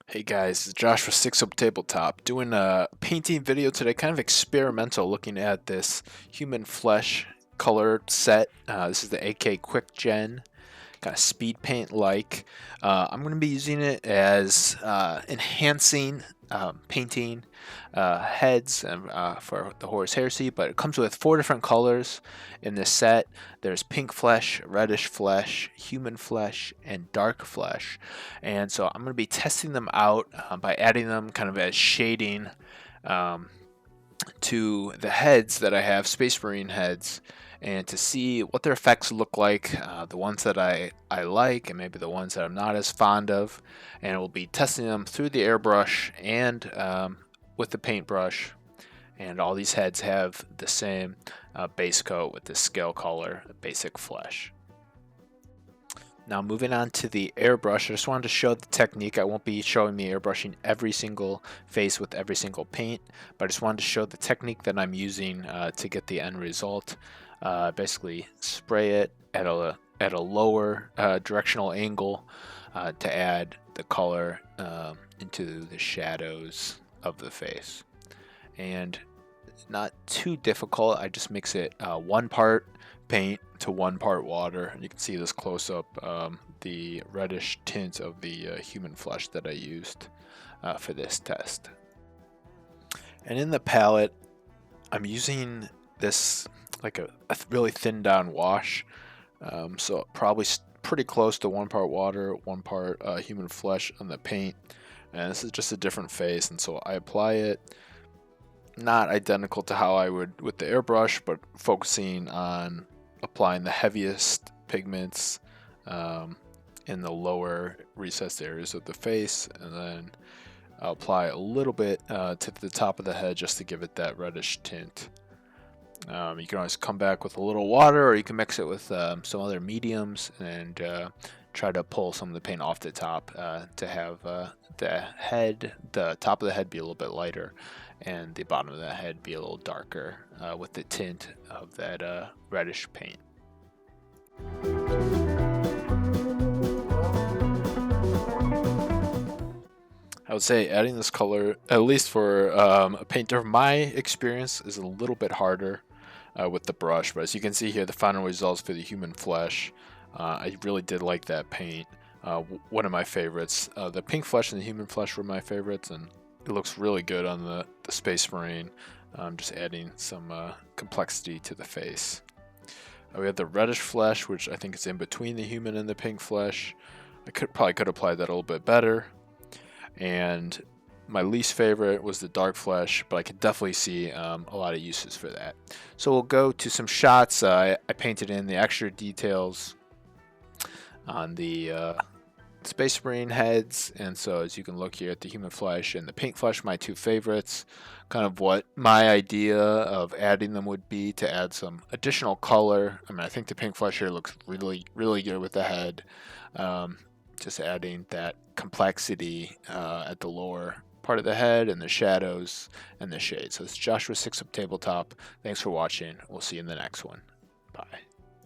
Hey guys, it's Josh with Six Up Tabletop doing a painting video today, kind of experimental, looking at this human flesh color set. This is the AK Quick Gen, kind of speed paint like. I'm going to be using it as enhancing painting heads for the horse heresy, but it comes with 4 different colors in this set. There's pink flesh, reddish flesh, human flesh, and dark flesh. And so I'm going to be testing them out by adding them kind of as shading to the heads that I have, Space Marine heads, and to see what their effects look like, the ones that I like and maybe the ones that I'm not as fond of. And we'll be testing them through the airbrush and with the paintbrush. And all these heads have the same base coat with the scale color, basic flesh. Now moving on to the airbrush, I just wanted to show the technique. I won't be showing me airbrushing every single face with every single paint, but I just wanted to show the technique that I'm using to get the end result. Basically spray it at a lower directional angle to add the color into the shadows of the face. And not too difficult. I just mix it 1 part paint to 1 part water. You can see this close up, the reddish tint of the human flesh that I used for this test. And in the palette, I'm using this like a really thin down wash, so probably pretty close to 1 part water, 1 part human flesh on the paint. And this is just a different face, and so I apply it not identical to how I would with the airbrush, but focusing on applying the heaviest pigments in the lower recessed areas of the face, and then I'll apply a little bit to the top of the head just to give it that reddish tint. You can always come back with a little water, or you can mix it with some other mediums and try to pull some of the paint off the top to have the top of the head be a little bit lighter and the bottom of the head be a little darker with the tint of that reddish paint. I would say adding this color, at least for a painter, my experience is a little bit harder with the brush, but as you can see here, the final results for the human flesh, I really did like that paint. One of my favorites. The pink flesh and the human flesh were my favorites, and it looks really good on the Space Marine, just adding some complexity to the face. We have the reddish flesh, which I think is in between the human and the pink flesh. I probably could apply that a little bit better. And my least favorite was the dark flesh, but I could definitely see a lot of uses for that. So we'll go to some shots. I painted in the extra details on the Space Marine heads, and so as you can look here at the human flesh and the pink flesh, my 2 favorites, kind of what my idea of adding them would be to add some additional color. I mean, I think the pink flesh here looks really, really good with the head. Just adding that complexity at the lower part of the head and the shadows and the shades. So it's Josh with Six Up Tabletop. Thanks for watching. We'll see you in the next one. Bye.